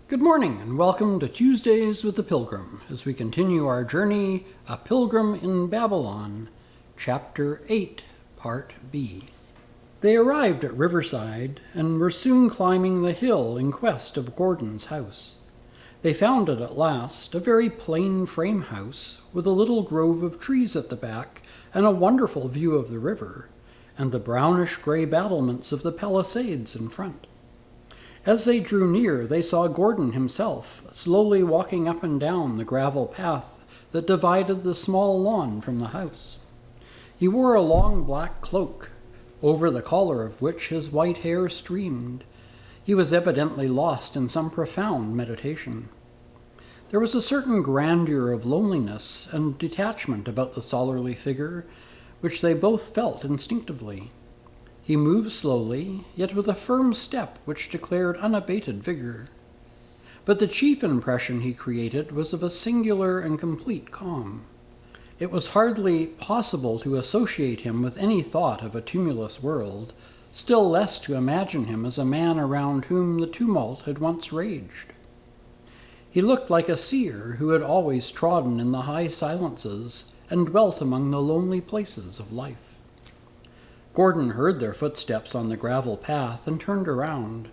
Good morning and welcome to Tuesdays with the Pilgrim as we continue our journey, A Pilgrim in Babylon, Chapter 8, Part B. They arrived at Riverside and were soon climbing the hill in quest of Gordon's house. They found it at last, a very plain frame house with a little grove of trees at the back and a wonderful view of the river and the brownish-gray battlements of the palisades in front. As they drew near, they saw Gordon himself, slowly walking up and down the gravel path that divided the small lawn from the house. He wore a long black cloak, over the collar of which his white hair streamed. He was evidently lost in some profound meditation. There was a certain grandeur of loneliness and detachment about the soldierly figure, which they both felt instinctively. He moved slowly, yet with a firm step which declared unabated vigor. But the chief impression he created was of a singular and complete calm. It was hardly possible to associate him with any thought of a tumultuous world, still less to imagine him as a man around whom the tumult had once raged. He looked like a seer who had always trodden in the high silences and dwelt among the lonely places of life. Gordon heard their footsteps on the gravel path and turned around.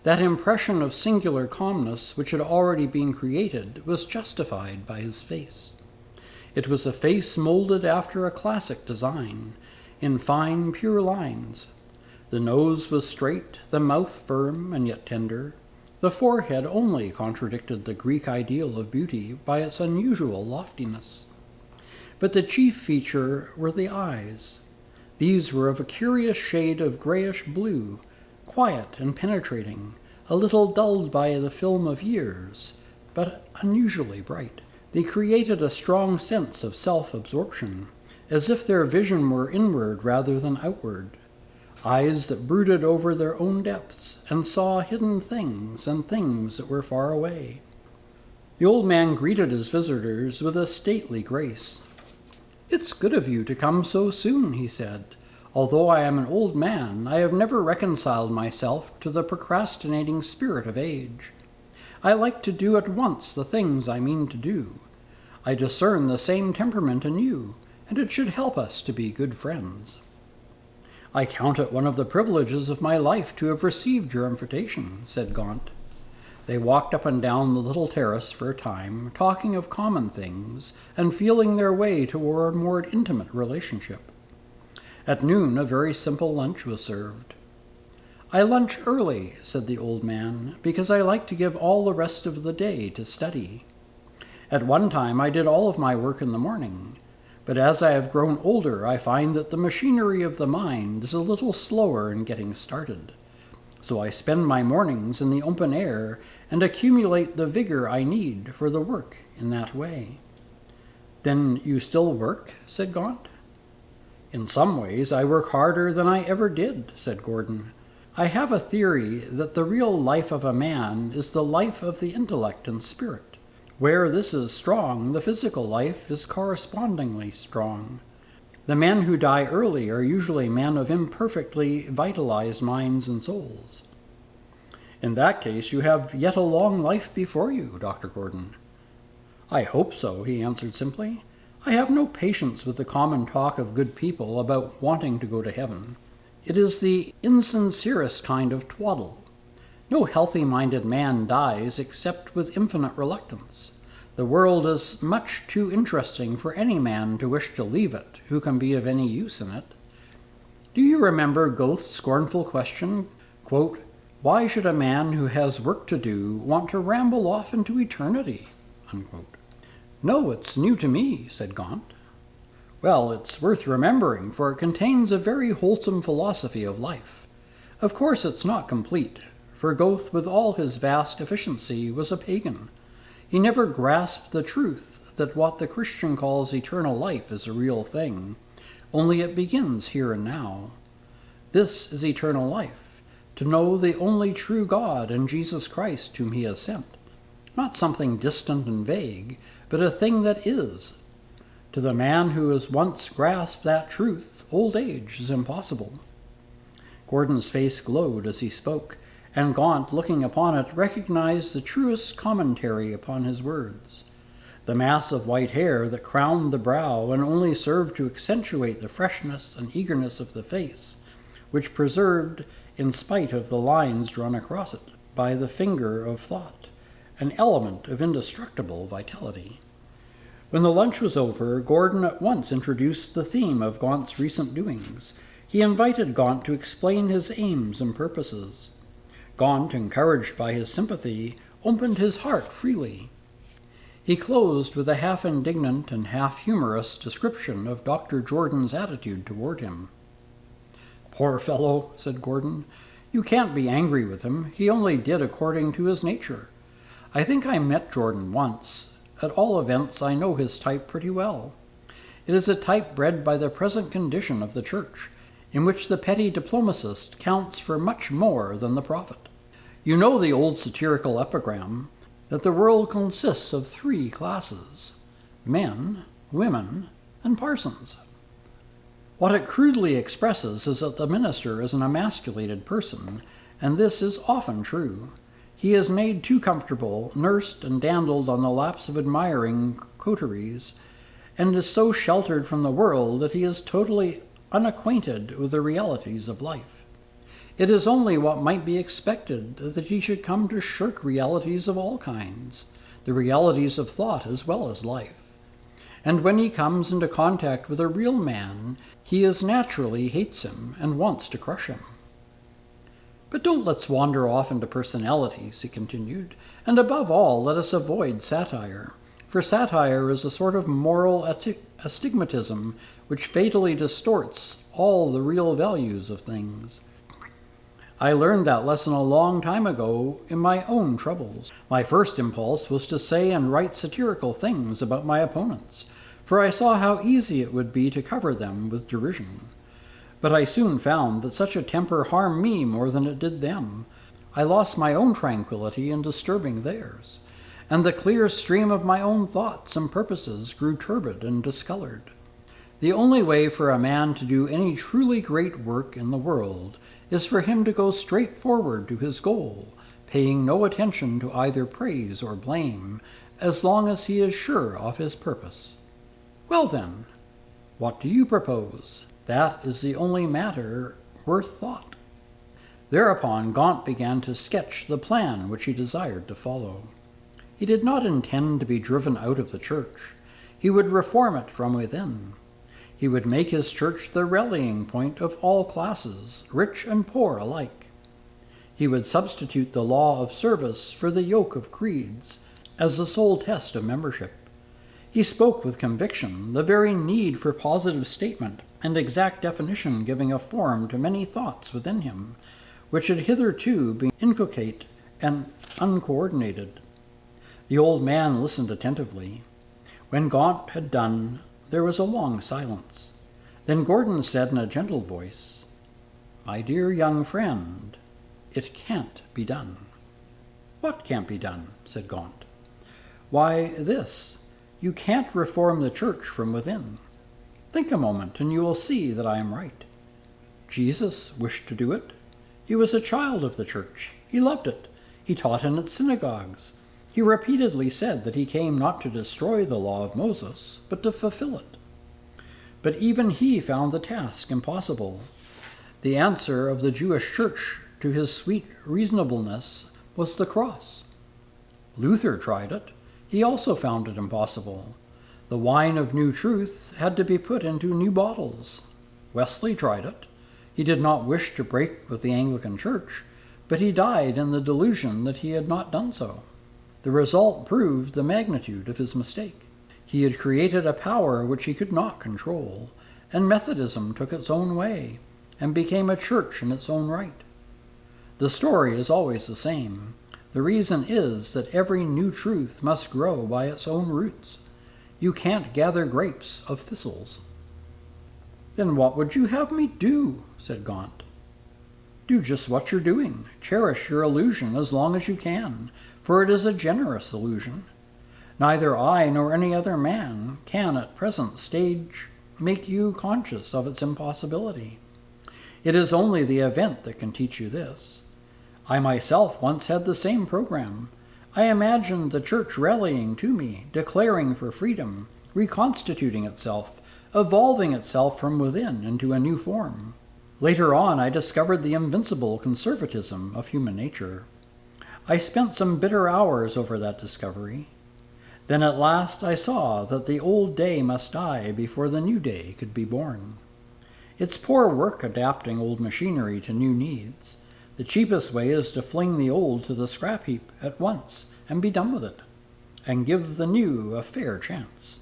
That impression of singular calmness which had already been created was justified by his face. It was a face molded after a classic design, in fine, pure lines. The nose was straight, the mouth firm and yet tender. The forehead only contradicted the Greek ideal of beauty by its unusual loftiness. But the chief feature were the eyes. These were of a curious shade of grayish blue, quiet and penetrating, a little dulled by the film of years, but unusually bright. They created a strong sense of self-absorption, as if their vision were inward rather than outward. Eyes that brooded over their own depths and saw hidden things and things that were far away. The old man greeted his visitors with a stately grace. "It's good of you to come so soon," he said. "Although I am an old man, I have never reconciled myself to the procrastinating spirit of age. I like to do at once the things I mean to do. I discern the same temperament in you, and it should help us to be good friends. I count it one of the privileges of my life to have received your invitation," said Gaunt. They walked up and down the little terrace for a time, talking of common things and feeling their way toward a more intimate relationship. At noon, a very simple lunch was served. "I lunch early," said the old man, "because I like to give all the rest of the day to study. At one time I did all of my work in the morning, but as I have grown older I find that the machinery of the mind is a little slower in getting started. So I spend my mornings in the open air and accumulate the vigor I need for the work in that way." "Then you still work?" said Gaunt. "In some ways I work harder than I ever did," said Gordon. "I have a theory that the real life of a man is the life of the intellect and spirit. Where this is strong, the physical life is correspondingly strong. The men who die early are usually men of imperfectly vitalized minds and souls." "In that case you have yet a long life before you, Dr. Gordon." "I hope so," he answered simply. "I have no patience with the common talk of good people about wanting to go to heaven. It is the insincerest kind of twaddle. No healthy-minded man dies except with infinite reluctance. The world is much too interesting for any man to wish to leave it who can be of any use in it. Do you remember Goethe's scornful question, quote, 'Why should a man who has work to do want to ramble off into eternity?' Unquote." "No, it's new to me," said Gaunt. "Well, it's worth remembering, for it contains a very wholesome philosophy of life. Of course it's not complete, for Goethe, with all his vast efficiency, was a pagan. He never grasped the truth that what the Christian calls eternal life is a real thing, only it begins here and now. This is eternal life, to know the only true God and Jesus Christ whom he has sent. Not something distant and vague, but a thing that is. To the man who has once grasped that truth, old age is impossible." Gordon's face glowed as he spoke, and Gaunt, looking upon it, recognized the truest commentary upon his words. The mass of white hair that crowned the brow and only served to accentuate the freshness and eagerness of the face, which preserved, in spite of the lines drawn across it by the finger of thought, an element of indestructible vitality. When the lunch was over, Gordon at once introduced the theme of Gaunt's recent doings. He invited Gaunt to explain his aims and purposes. Gaunt, encouraged by his sympathy, opened his heart freely. He closed with a half-indignant and half-humorous description of Dr. Jordan's attitude toward him. "Poor fellow," said Gordon. "You can't be angry with him. He only did according to his nature. I think I met Jordan once. At all events, I know his type pretty well. It is a type bred by the present condition of the Church, in which the petty diplomatist counts for much more than the prophet. You know the old satirical epigram that the world consists of 3 classes: men, women, and parsons. What it crudely expresses is that the minister is an emasculated person, and this is often true. He is made too comfortable, nursed and dandled on the laps of admiring coteries, and is so sheltered from the world that he is totally unacquainted with the realities of life. It is only what might be expected that he should come to shirk realities of all kinds, the realities of thought as well as life. And when he comes into contact with a real man, he as naturally hates him and wants to crush him. But don't let's wander off into personalities," he continued, "and above all, let us avoid satire, for satire is a sort of moral astigmatism which fatally distorts all the real values of things. I learned that lesson a long time ago in my own troubles. My first impulse was to say and write satirical things about my opponents, for I saw how easy it would be to cover them with derision. But I soon found that such a temper harmed me more than it did them. I lost my own tranquility in disturbing theirs, and the clear stream of my own thoughts and purposes grew turbid and discolored. The only way for a man to do any truly great work in the world is for him to go straight forward to his goal, paying no attention to either praise or blame, as long as he is sure of his purpose. Well then, what do you propose? That is the only matter worth thought." Thereupon Gaunt began to sketch the plan which he desired to follow. He did not intend to be driven out of the church. He would reform it from within. He would make his church the rallying point of all classes, rich and poor alike. He would substitute the law of service for the yoke of creeds as the sole test of membership. He spoke with conviction, the very need for positive statement and exact definition giving a form to many thoughts within him, which had hitherto been inchoate and uncoordinated. The old man listened attentively. When Gaunt had done, there was a long silence. Then Gordon said in a gentle voice, "My dear young friend, it can't be done." "What can't be done?" said Gaunt. "Why, this. You can't reform the church from within. Think a moment, and you will see that I am right. Jesus wished to do it. He was a child of the church. He loved it. He taught in its synagogues. He repeatedly said that he came not to destroy the law of Moses, but to fulfill it. But even he found the task impossible. The answer of the Jewish church to his sweet reasonableness was the cross. Luther tried it. He also found it impossible. The wine of new truth had to be put into new bottles. Wesley tried it. He did not wish to break with the Anglican Church, but he died in the delusion that he had not done so. The result proved the magnitude of his mistake. He had created a power which he could not control, and Methodism took its own way and became a church in its own right. The story is always the same. The reason is that every new truth must grow by its own roots. You can't gather grapes of thistles." "Then what would you have me do?" said Gaunt. "Do just what you're doing. Cherish your illusion as long as you can, for it is a generous illusion. Neither I nor any other man can at present stage make you conscious of its impossibility. It is only the event that can teach you this. I myself once had the same program. I imagined the church rallying to me, declaring for freedom, reconstituting itself, evolving itself from within into a new form. Later on, I discovered the invincible conservatism of human nature. I spent some bitter hours over that discovery. Then at last I saw that the old day must die before the new day could be born. It's poor work adapting old machinery to new needs. The cheapest way is to fling the old to the scrap heap at once and be done with it, and give the new a fair chance.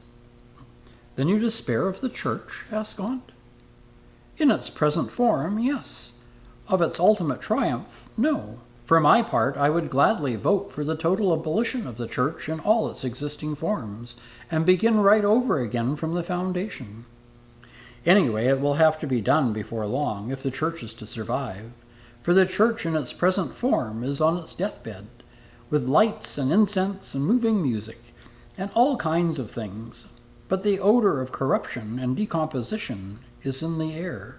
Then you despair of the church? Asked Gaunt. In its present form, yes. Of its ultimate triumph, no. For my part, I would gladly vote for the total abolition of the church in all its existing forms, and begin right over again from the foundation. Anyway, it will have to be done before long, if the church is to survive, for the church in its present form is on its deathbed, with lights and incense and moving music, and all kinds of things, but the odor of corruption and decomposition is in the air.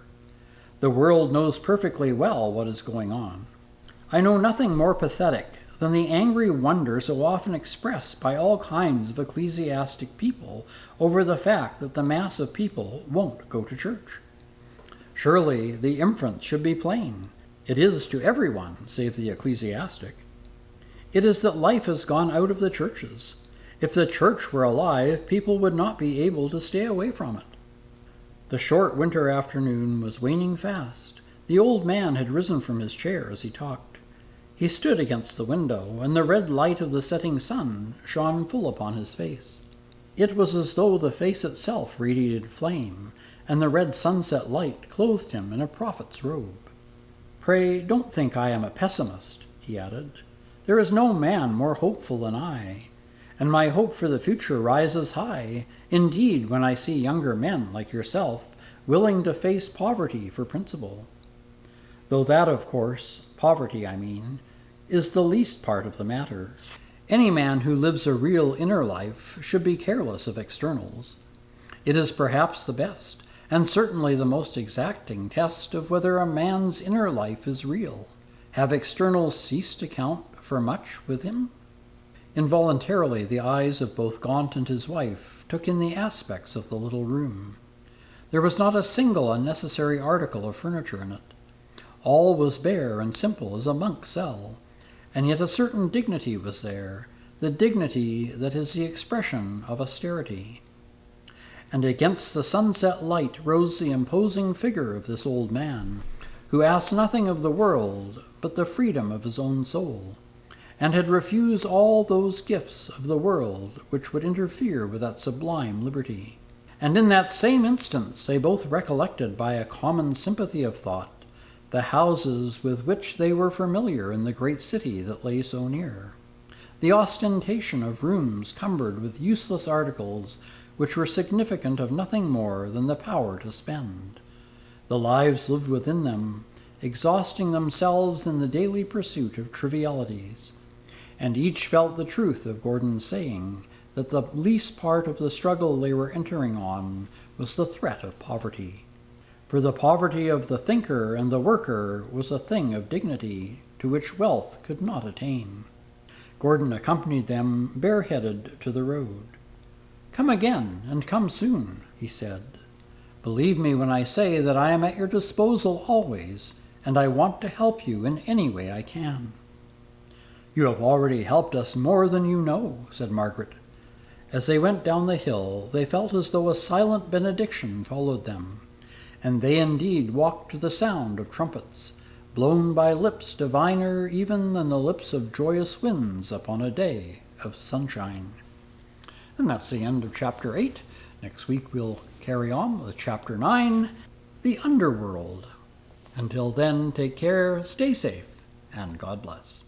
The world knows perfectly well what is going on. I know nothing more pathetic than the angry wonder so often expressed by all kinds of ecclesiastic people over the fact that the mass of people won't go to church. Surely the inference should be plain. It is to everyone, save the ecclesiastic. It is that life has gone out of the churches. If the church were alive, people would not be able to stay away from it. The short winter afternoon was waning fast. The old man had risen from his chair as he talked. He stood against the window, and the red light of the setting sun shone full upon his face. It was as though the face itself radiated flame, and the red sunset light clothed him in a prophet's robe. Pray don't think I am a pessimist, he added. There is no man more hopeful than I, and my hope for the future rises high, indeed, when I see younger men like yourself willing to face poverty for principle. Though that, of course, poverty, I mean, is the least part of the matter. Any man who lives a real inner life should be careless of externals. It is perhaps the best, and certainly the most exacting test of whether a man's inner life is real. Have externals ceased to count for much with him? Involuntarily, the eyes of both Gaunt and his wife took in the aspects of the little room. There was not a single unnecessary article of furniture in it. All was bare and simple as a monk's cell, and yet a certain dignity was there, the dignity that is the expression of austerity. And against the sunset light rose the imposing figure of this old man, who asked nothing of the world but the freedom of his own soul, and had refused all those gifts of the world which would interfere with that sublime liberty. And in that same instance they both recollected by a common sympathy of thought the houses with which they were familiar in the great city that lay so near, the ostentation of rooms cumbered with useless articles which were significant of nothing more than the power to spend, the lives lived within them, exhausting themselves in the daily pursuit of trivialities, and each felt the truth of Gordon's saying that the least part of the struggle they were entering on was the threat of poverty. For the poverty of the thinker and the worker was a thing of dignity to which wealth could not attain. Gordon accompanied them bareheaded to the road. "Come again, and come soon," he said. "Believe me when I say that I am at your disposal always, and I want to help you in any way I can." "You have already helped us more than you know," said Margaret. As they went down the hill, they felt as though a silent benediction followed them, and they indeed walked to the sound of trumpets, blown by lips diviner even than the lips of joyous winds upon a day of sunshine. And that's the end of Chapter 8. Next week we'll carry on with Chapter 9, The Underworld. Until then, take care, stay safe, and God bless.